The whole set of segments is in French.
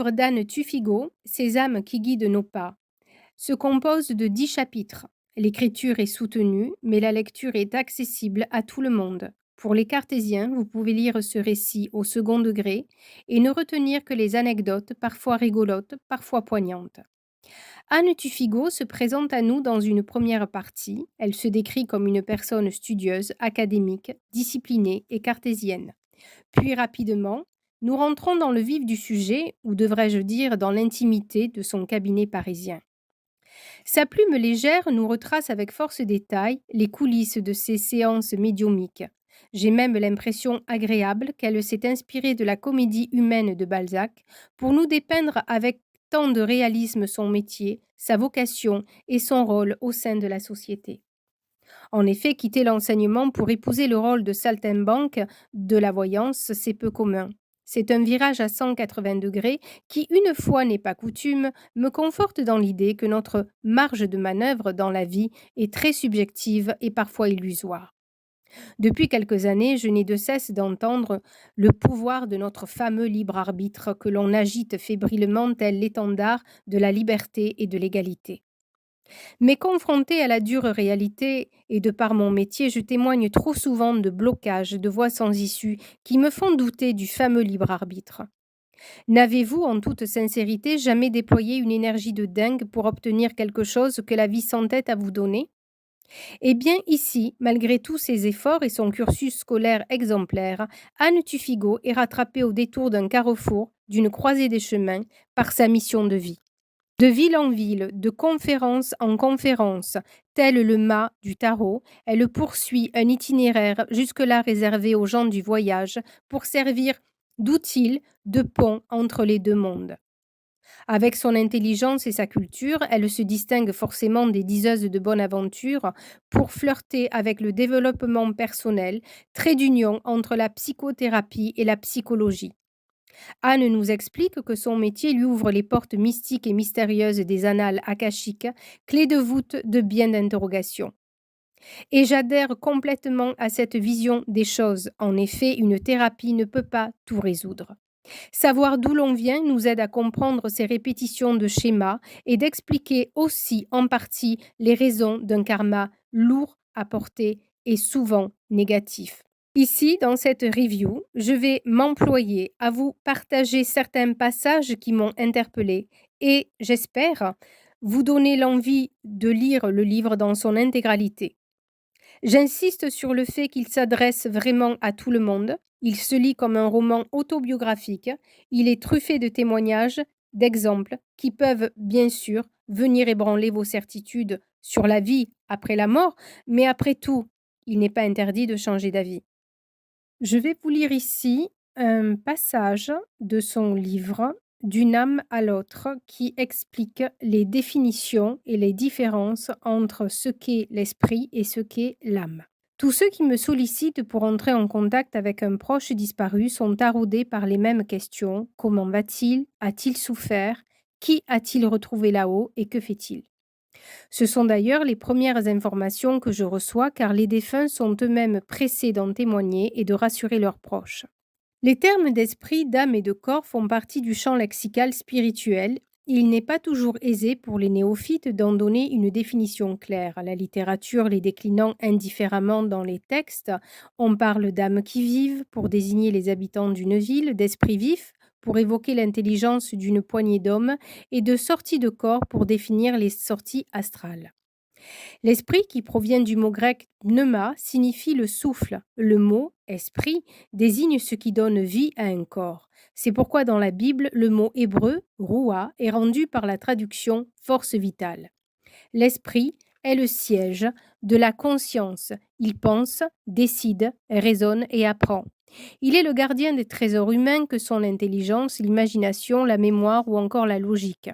livre d'Anne Tuffigo, Sésame qui guide nos pas, se compose de 10 chapitres. L'écriture est soutenue, mais la lecture est accessible à tout le monde. Pour les cartésiens, vous pouvez lire ce récit au second degré et ne retenir que les anecdotes, parfois rigolotes, parfois poignantes. Anne Tuffigo se présente à nous dans une première partie. Elle se décrit comme une personne studieuse, académique, disciplinée et cartésienne. Puis rapidement, nous rentrons dans le vif du sujet, ou devrais-je dire dans l'intimité de son cabinet parisien. Sa plume légère nous retrace avec force détail les coulisses de ses séances médiumiques. J'ai même l'impression agréable qu'elle s'est inspirée de la comédie humaine de Balzac pour nous dépeindre avec tant de réalisme son métier, sa vocation et son rôle au sein de la société. En effet, quitter l'enseignement pour épouser le rôle de saltimbanque de la voyance, c'est peu commun. C'est un virage à 180 degrés qui, une fois n'est pas coutume, me conforte dans l'idée que notre marge de manœuvre dans la vie est très subjective et parfois illusoire. Depuis quelques années, je n'ai de cesse d'entendre le pouvoir de notre fameux libre arbitre que l'on agite fébrilement tel l'étendard de la liberté et de l'égalité. Mais confrontée à la dure réalité et de par mon métier, je témoigne trop souvent de blocages, de voies sans issue qui me font douter du fameux libre arbitre. N'avez-vous, en toute sincérité, jamais déployé une énergie de dingue pour obtenir quelque chose que la vie s'entête à vous donner? Eh bien, ici, malgré tous ses efforts et son cursus scolaire exemplaire, Anne Tuffigo est rattrapée au détour d'un carrefour, d'une croisée des chemins, par sa mission de vie. De ville en ville, de conférence en conférence, tel le mât du tarot, elle poursuit un itinéraire jusque-là réservé aux gens du voyage pour servir d'outil, de pont entre les deux mondes. Avec son intelligence et sa culture, elle se distingue forcément des diseuses de bonne aventure pour flirter avec le développement personnel, trait d'union entre la psychothérapie et la psychologie. Anne nous explique que son métier lui ouvre les portes mystiques et mystérieuses des annales akashiques, clé de voûte de bien d'interrogations. Et j'adhère complètement à cette vision des choses. En effet, une thérapie ne peut pas tout résoudre. Savoir d'où l'on vient nous aide à comprendre ces répétitions de schémas et d'expliquer aussi en partie les raisons d'un karma lourd à porter et souvent négatif. Ici, dans cette review, je vais m'employer à vous partager certains passages qui m'ont interpellée et, j'espère, vous donner l'envie de lire le livre dans son intégralité. J'insiste sur le fait qu'il s'adresse vraiment à tout le monde. Il se lit comme un roman autobiographique. Il est truffé de témoignages, d'exemples qui peuvent, bien sûr, venir ébranler vos certitudes sur la vie après la mort, mais après tout, il n'est pas interdit de changer d'avis. Je vais vous lire ici un passage de son livre «D'une âme à l'autre» qui explique les définitions et les différences entre ce qu'est l'esprit et ce qu'est l'âme. Tous ceux qui me sollicitent pour entrer en contact avec un proche disparu sont taraudés par les mêmes questions. Comment va-t-il? A-t-il souffert? Qui a-t-il retrouvé là-haut et que fait-il? Ce sont d'ailleurs les premières informations que je reçois car les défunts sont eux-mêmes pressés d'en témoigner et de rassurer leurs proches. Les termes d'esprit, d'âme et de corps font partie du champ lexical spirituel. Il n'est pas toujours aisé pour les néophytes d'en donner une définition claire. La littérature les déclinant indifféremment dans les textes, on parle d'âmes qui vivent pour désigner les habitants d'une ville, d'esprit vif pour évoquer l'intelligence d'une poignée d'hommes et de sortie de corps pour définir les sorties astrales. L'esprit, qui provient du mot grec pneuma, signifie le souffle. Le mot esprit désigne ce qui donne vie à un corps. C'est pourquoi dans la Bible, le mot hébreu roua est rendu par la traduction force vitale. L'esprit est le siège de la conscience. Il pense, décide, raisonne et apprend. Il est le gardien des trésors humains que sont l'intelligence, l'imagination, la mémoire ou encore la logique.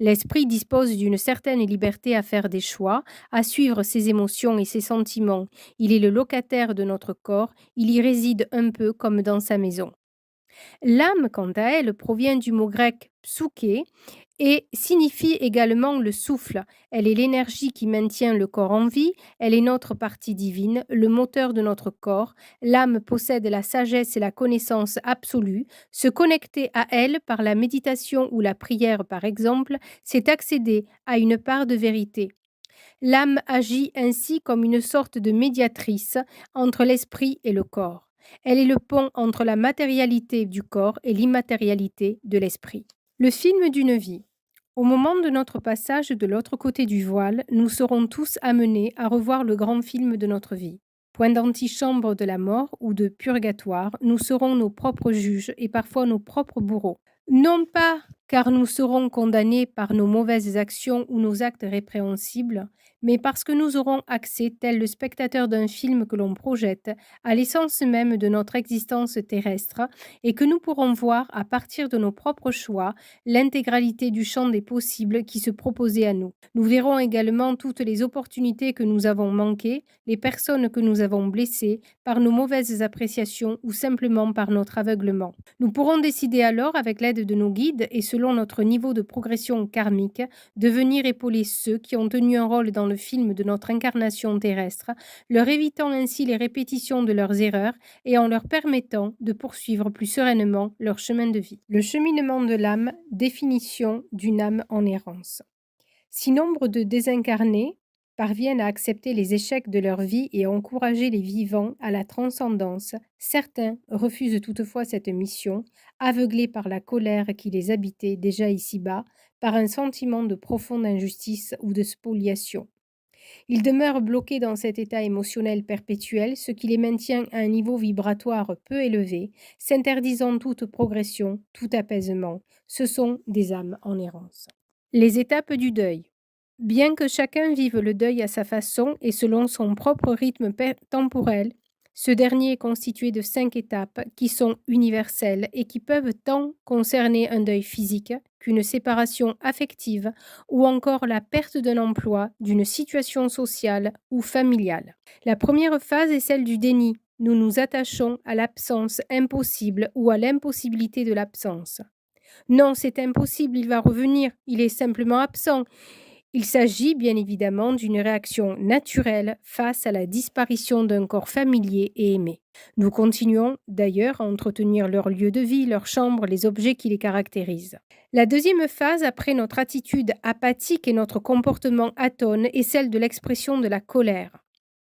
L'esprit dispose d'une certaine liberté à faire des choix, à suivre ses émotions et ses sentiments. Il est le locataire de notre corps, il y réside un peu comme dans sa maison. L'âme, quant à elle, provient du mot grec psyché et signifie également le souffle. Elle est l'énergie qui maintient le corps en vie, elle est notre partie divine, le moteur de notre corps. L'âme possède la sagesse et la connaissance absolue. Se connecter à elle par la méditation ou la prière, par exemple, c'est accéder à une part de vérité. L'âme agit ainsi comme une sorte de médiatrice entre l'esprit et le corps. Elle est le pont entre la matérialité du corps et l'immatérialité de l'esprit. Le film d'une vie. Au moment de notre passage de l'autre côté du voile, nous serons tous amenés à revoir le grand film de notre vie. Point d'antichambre de la mort ou de purgatoire, nous serons nos propres juges et parfois nos propres bourreaux. Non pas car nous serons condamnés par nos mauvaises actions ou nos actes répréhensibles, mais parce que nous aurons accès, tel le spectateur d'un film que l'on projette, à l'essence même de notre existence terrestre et que nous pourrons voir, à partir de nos propres choix, l'intégralité du champ des possibles qui se proposait à nous. Nous verrons également toutes les opportunités que nous avons manquées, les personnes que nous avons blessées par nos mauvaises appréciations ou simplement par notre aveuglement. Nous pourrons décider alors, avec l'aide de nos guides et selon notre niveau de progression karmique, de venir épauler ceux qui ont tenu un rôle dans le film de notre incarnation terrestre, leur évitant ainsi les répétitions de leurs erreurs et en leur permettant de poursuivre plus sereinement leur chemin de vie. Le cheminement de l'âme, définition d'une âme en errance. Si nombre de désincarnés parviennent à accepter les échecs de leur vie et à encourager les vivants à la transcendance, certains refusent toutefois cette mission, aveuglés par la colère qui les habitait déjà ici-bas, par un sentiment de profonde injustice ou de spoliation. Ils demeurent bloqués dans cet état émotionnel perpétuel, ce qui les maintient à un niveau vibratoire peu élevé, s'interdisant toute progression, tout apaisement. Ce sont des âmes en errance. Les étapes du deuil. Bien que chacun vive le deuil à sa façon et selon son propre rythme temporel, ce dernier est constitué de 5 étapes qui sont universelles et qui peuvent tant concerner un deuil physique qu'une séparation affective ou encore la perte d'un emploi, d'une situation sociale ou familiale. La première phase est celle du déni. Nous nous attachons à l'absence impossible ou à l'impossibilité de l'absence. Non, c'est impossible, il va revenir, il est simplement absent. Il s'agit bien évidemment d'une réaction naturelle face à la disparition d'un corps familier et aimé. Nous continuons d'ailleurs à entretenir leur lieu de vie, leur chambre, les objets qui les caractérisent. La deuxième phase, après notre attitude apathique et notre comportement atone, est celle de l'expression de la colère.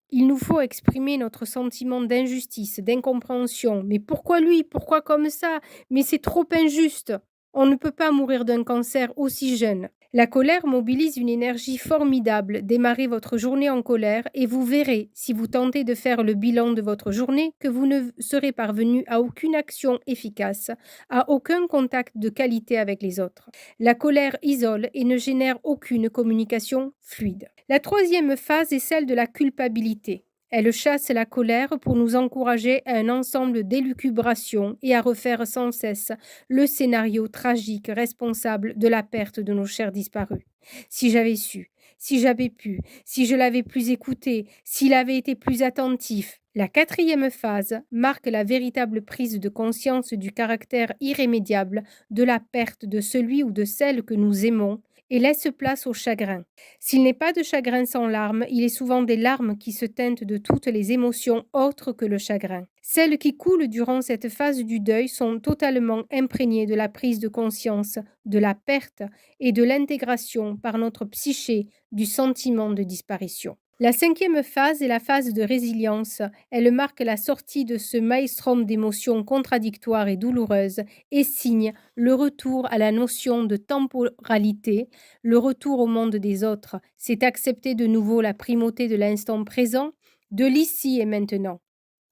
Il nous faut exprimer notre sentiment d'injustice, d'incompréhension. Mais pourquoi lui? Pourquoi comme ça? Mais c'est trop injuste. On ne peut pas mourir d'un cancer aussi jeune. La colère mobilise une énergie formidable. Démarrez votre journée en colère et vous verrez, si vous tentez de faire le bilan de votre journée, que vous ne serez parvenu à aucune action efficace, à aucun contact de qualité avec les autres. La colère isole et ne génère aucune communication fluide. La troisième phase est celle de la culpabilité. Elle chasse la colère pour nous encourager à un ensemble d'élucubrations et à refaire sans cesse le scénario tragique responsable de la perte de nos chers disparus. Si j'avais su, si j'avais pu, si je l'avais plus écouté, s'il avait été plus attentif. La quatrième phase marque la véritable prise de conscience du caractère irrémédiable de la perte de celui ou de celle que nous aimons et laisse place au chagrin. S'il n'est pas de chagrin sans larmes, il est souvent des larmes qui se teintent de toutes les émotions autres que le chagrin. Celles qui coulent durant cette phase du deuil sont totalement imprégnées de la prise de conscience, de la perte et de l'intégration par notre psyché du sentiment de disparition. La cinquième phase est la phase de résilience. Elle marque la sortie de ce maelstrom d'émotions contradictoires et douloureuses et signe le retour à la notion de temporalité, le retour au monde des autres. C'est accepter de nouveau la primauté de l'instant présent, de l'ici et maintenant.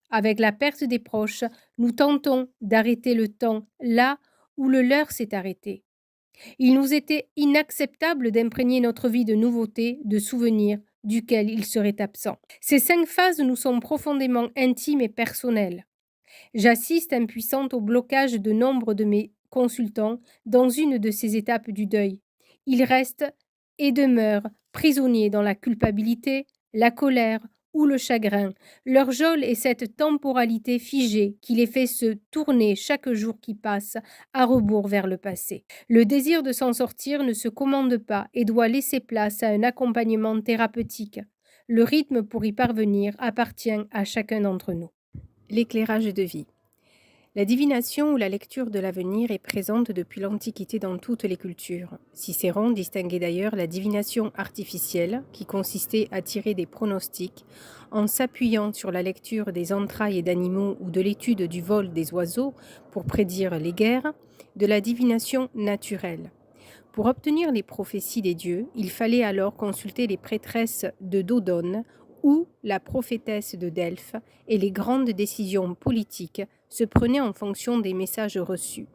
Avec la perte des proches, nous tentons d'arrêter le temps là où le leur s'est arrêté. Il nous était inacceptable d'imprégner notre vie de nouveautés, de souvenirs, duquel il serait absent. Ces 5 phases nous sont profondément intimes et personnelles. J'assiste impuissante au blocage de nombre de mes consultants dans une de ces étapes du deuil. Ils restent et demeurent prisonniers dans la culpabilité, la colère ou le chagrin. Leur geôle est cette temporalité figée qui les fait se tourner chaque jour qui passe à rebours vers le passé. Le désir de s'en sortir ne se commande pas et doit laisser place à un accompagnement thérapeutique. Le rythme pour y parvenir appartient à chacun d'entre nous. L'éclairage de vie. La divination ou la lecture de l'avenir est présente depuis l'Antiquité dans toutes les cultures. Cicéron distinguait d'ailleurs la divination artificielle, qui consistait à tirer des pronostics en s'appuyant sur la lecture des entrailles d'animaux ou de l'étude du vol des oiseaux pour prédire les guerres, de la divination naturelle. Pour obtenir les prophéties des dieux, il fallait alors consulter les prêtresses de Dodone ou la prophétesse de Delphes, et les grandes décisions politiques se prenaient en fonction des messages reçus.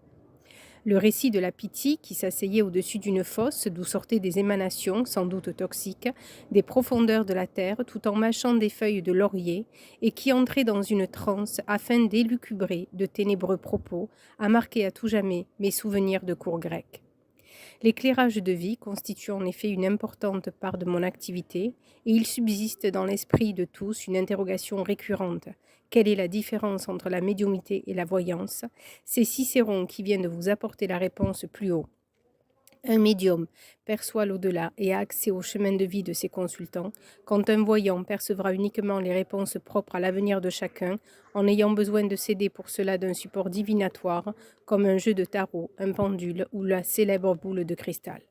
Le récit de la Pythie, qui s'asseyait au-dessus d'une fosse d'où sortaient des émanations, sans doute toxiques, des profondeurs de la terre, tout en mâchant des feuilles de laurier, et qui entrait dans une transe afin d'élucubrer de ténébreux propos, a marqué à tout jamais mes souvenirs de cours grecs. L'éclairage de vie constitue en effet une importante part de mon activité et il subsiste dans l'esprit de tous une interrogation récurrente. Quelle est la différence entre la médiumnité et la voyance? C'est Cicéron qui vient de vous apporter la réponse plus haut. Un médium perçoit l'au-delà et a accès au chemin de vie de ses consultants, quand un voyant percevra uniquement les réponses propres à l'avenir de chacun, en ayant besoin de s'aider pour cela d'un support divinatoire, comme un jeu de tarot, un pendule ou la célèbre boule de cristal.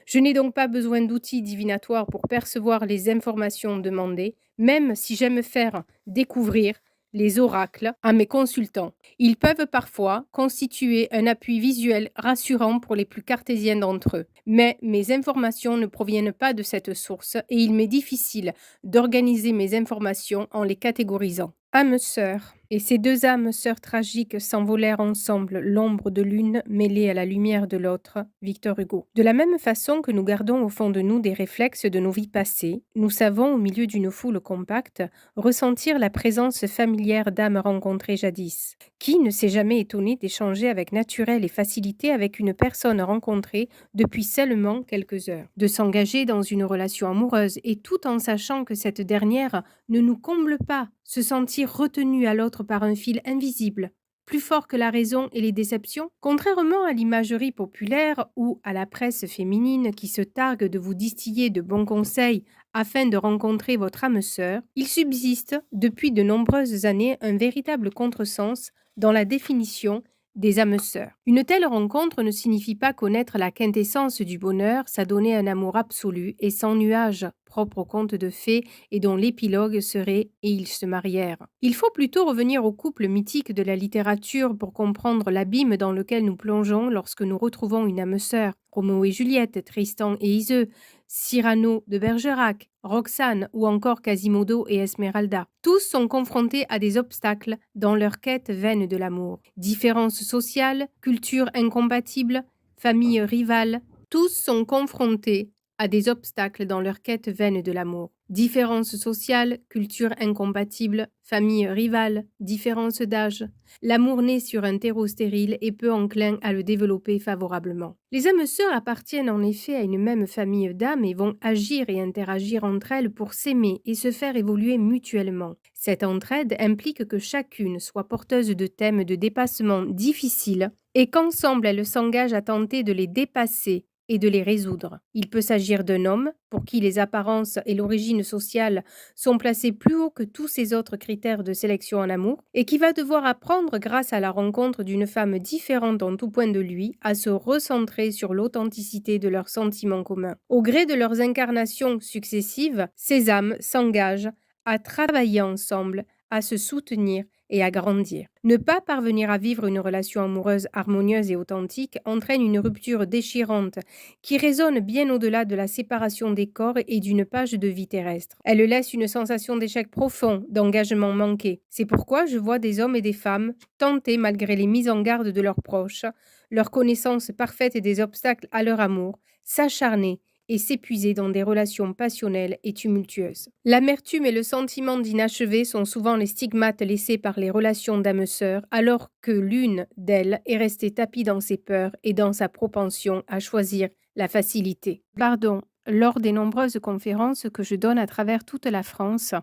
Je n'ai donc pas besoin d'outils divinatoires pour percevoir les informations demandées, même si j'aime faire découvrir les oracles à mes consultants. Ils peuvent parfois constituer un appui visuel rassurant pour les plus cartésiens d'entre eux. Mais mes informations ne proviennent pas de cette source et il m'est difficile d'organiser mes informations en les catégorisant. Âme sœur. Et ces deux âmes sœurs tragiques s'envolèrent ensemble, l'ombre de l'une mêlée à la lumière de l'autre. Victor Hugo. De la même façon que nous gardons au fond de nous des réflexes de nos vies passées, nous savons, au milieu d'une foule compacte, ressentir la présence familière d'âmes rencontrées jadis. Qui ne s'est jamais étonné d'échanger avec naturel et facilité avec une personne rencontrée depuis seulement quelques heures, de s'engager dans une relation amoureuse et tout en sachant que cette dernière ne nous comble pas, se sentir retenu à l'autre par un fil invisible, plus fort que la raison et les déceptions? Contrairement à l'imagerie populaire ou à la presse féminine qui se targue de vous distiller de bons conseils afin de rencontrer votre âme sœur, il subsiste depuis de nombreuses années un véritable contresens dans la définition des âmes sœurs. Une telle rencontre ne signifie pas connaître la quintessence du bonheur, s'adonner un amour absolu et sans nuage, propre au conte de fées et dont l'épilogue serait « et ils se marièrent ». Il faut plutôt revenir au couple mythique de la littérature pour comprendre l'abîme dans lequel nous plongeons lorsque nous retrouvons une âme sœur. Roméo et Juliette, Tristan et Iseux, Cyrano de Bergerac, Roxane ou encore Quasimodo et Esmeralda. Tous sont confrontés à des obstacles dans leur quête vaine de l'amour. Différences sociales, cultures incompatibles, familles rivales, tous sont confrontés à des obstacles dans leur quête vaine de l'amour. Différences sociales, cultures incompatibles, familles rivales, différences d'âge. L'amour naît sur un terreau stérile et peu enclin à le développer favorablement. Les âmes sœurs appartiennent en effet à une même famille d'âmes et vont agir et interagir entre elles pour s'aimer et se faire évoluer mutuellement. Cette entraide implique que chacune soit porteuse de thèmes de dépassement difficiles et qu'ensemble elles s'engagent à tenter de les dépasser et de les résoudre. Il peut s'agir d'un homme pour qui les apparences et l'origine sociale sont placées plus haut que tous ces autres critères de sélection en amour et qui va devoir apprendre, grâce à la rencontre d'une femme différente en tout point de lui, à se recentrer sur l'authenticité de leurs sentiments communs. Au gré de leurs incarnations successives, ces âmes s'engagent à travailler ensemble, à se soutenir et à grandir. Ne pas parvenir à vivre une relation amoureuse harmonieuse et authentique entraîne une rupture déchirante qui résonne bien au-delà de la séparation des corps et d'une page de vie terrestre. Elle laisse une sensation d'échec profond, d'engagement manqué. C'est pourquoi je vois des hommes et des femmes tenter, malgré les mises en garde de leurs proches, leur connaissance parfaite des obstacles à leur amour, s'acharner et s'épuiser dans des relations passionnelles et tumultueuses. L'amertume et le sentiment d'inachevé sont souvent les stigmates laissés par les relations d'âmes sœurs, alors que l'une d'elles est restée tapie dans ses peurs et dans sa propension à choisir la facilité. Pardon, Lors des nombreuses conférences que je donne à travers toute la France,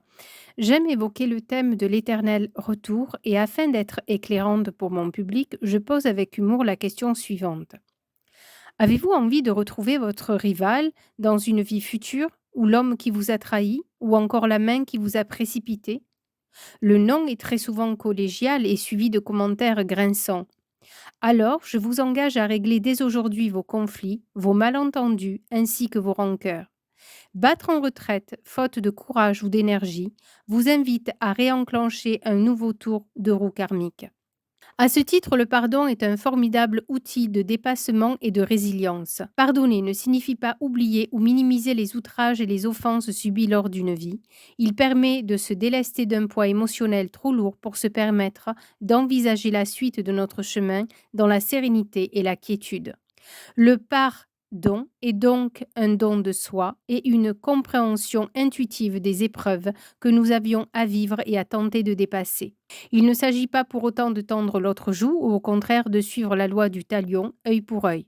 j'aime évoquer le thème de l'éternel retour et afin d'être éclairante pour mon public, je pose avec humour la question suivante. Avez-vous envie de retrouver votre rival dans une vie future ou l'homme qui vous a trahi ou encore la main qui vous a précipité? Le non est très souvent collégial et suivi de commentaires grinçants. Alors, je vous engage à régler dès aujourd'hui vos conflits, vos malentendus ainsi que vos rancœurs. Battre en retraite, faute de courage ou d'énergie, vous invite à réenclencher un nouveau tour de roue karmique. À ce titre, le pardon est un formidable outil de dépassement et de résilience. Pardonner ne signifie pas oublier ou minimiser les outrages et les offenses subies lors d'une vie. Il permet de se délester d'un poids émotionnel trop lourd pour se permettre d'envisager la suite de notre chemin dans la sérénité et la quiétude. Le pardon est donc un don de soi et une compréhension intuitive des épreuves que nous avions à vivre et à tenter de dépasser. Il ne s'agit pas pour autant de tendre l'autre joue ou au contraire de suivre la loi du talion, œil pour œil,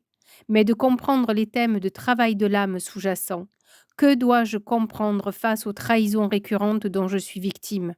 mais de comprendre les thèmes de travail de l'âme sous-jacents. Que dois-je comprendre face aux trahisons récurrentes dont je suis victime?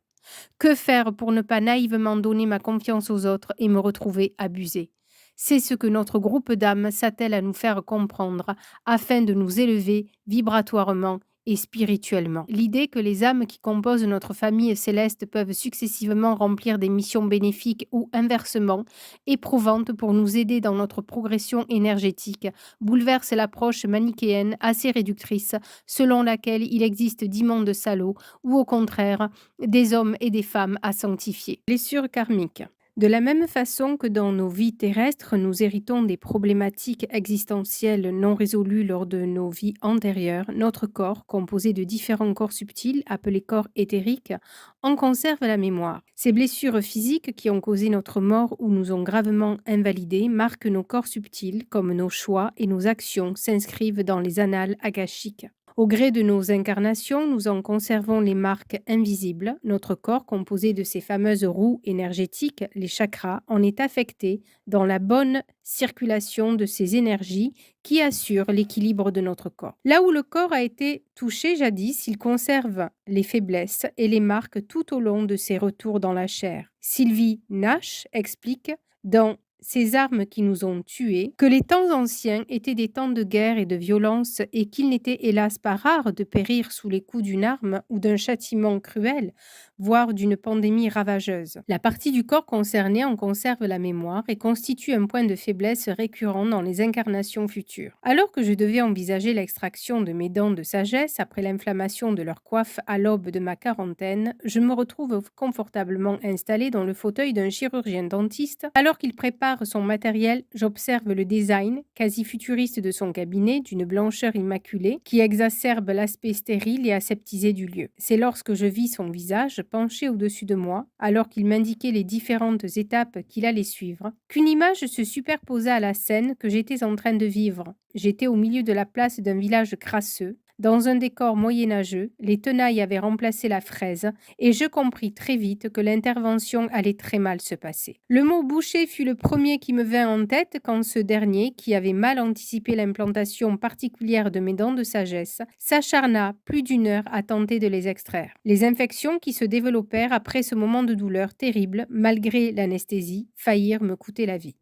Que faire pour ne pas naïvement donner ma confiance aux autres et me retrouver abusée? C'est ce que notre groupe d'âmes s'attelle à nous faire comprendre afin de nous élever vibratoirement et spirituellement. L'idée que les âmes qui composent notre famille céleste peuvent successivement remplir des missions bénéfiques ou inversement éprouvantes pour nous aider dans notre progression énergétique bouleverse l'approche manichéenne assez réductrice selon laquelle il existe 10 mondes salauds ou au contraire des hommes et des femmes à sanctifier. Blessures karmiques. De la même façon que dans nos vies terrestres, nous héritons des problématiques existentielles non résolues lors de nos vies antérieures, notre corps, composé de différents corps subtils, appelés corps éthériques, en conserve la mémoire. Ces blessures physiques qui ont causé notre mort ou nous ont gravement invalidés marquent nos corps subtils, comme nos choix et nos actions s'inscrivent dans les annales akashiques. Au gré de nos incarnations, nous en conservons les marques invisibles. Notre corps, composé de ces fameuses roues énergétiques, les chakras, en est affecté dans la bonne circulation de ces énergies qui assurent l'équilibre de notre corps. Là où le corps a été touché jadis, il conserve les faiblesses et les marques tout au long de ses retours dans la chair. Sylvie Nash explique dans ces armes qui nous ont tués, que les temps anciens étaient des temps de guerre et de violence et qu'il n'était hélas pas rare de périr sous les coups d'une arme ou d'un châtiment cruel, voire d'une pandémie ravageuse. La partie du corps concernée en conserve la mémoire et constitue un point de faiblesse récurrent dans les incarnations futures. Alors que je devais envisager l'extraction de mes dents de sagesse après l'inflammation de leur coiffe à l'aube de ma quarantaine, je me retrouve confortablement installée dans le fauteuil d'un chirurgien dentiste alors qu'il prépare son matériel, j'observe le design quasi futuriste de son cabinet d'une blancheur immaculée qui exacerbe l'aspect stérile et aseptisé du lieu. C'est lorsque je vis son visage penché au-dessus de moi, alors qu'il m'indiquait les différentes étapes qu'il allait suivre, qu'une image se superposa à la scène que j'étais en train de vivre. J'étais au milieu de la place d'un village crasseux, dans un décor moyenâgeux, les tenailles avaient remplacé la fraise et je compris très vite que l'intervention allait très mal se passer. Le mot boucher fut le premier qui me vint en tête quand ce dernier, qui avait mal anticipé l'implantation particulière de mes dents de sagesse, s'acharna plus d'une heure à tenter de les extraire. Les infections qui se développèrent après ce moment de douleur terrible, malgré l'anesthésie, faillirent me coûter la vie.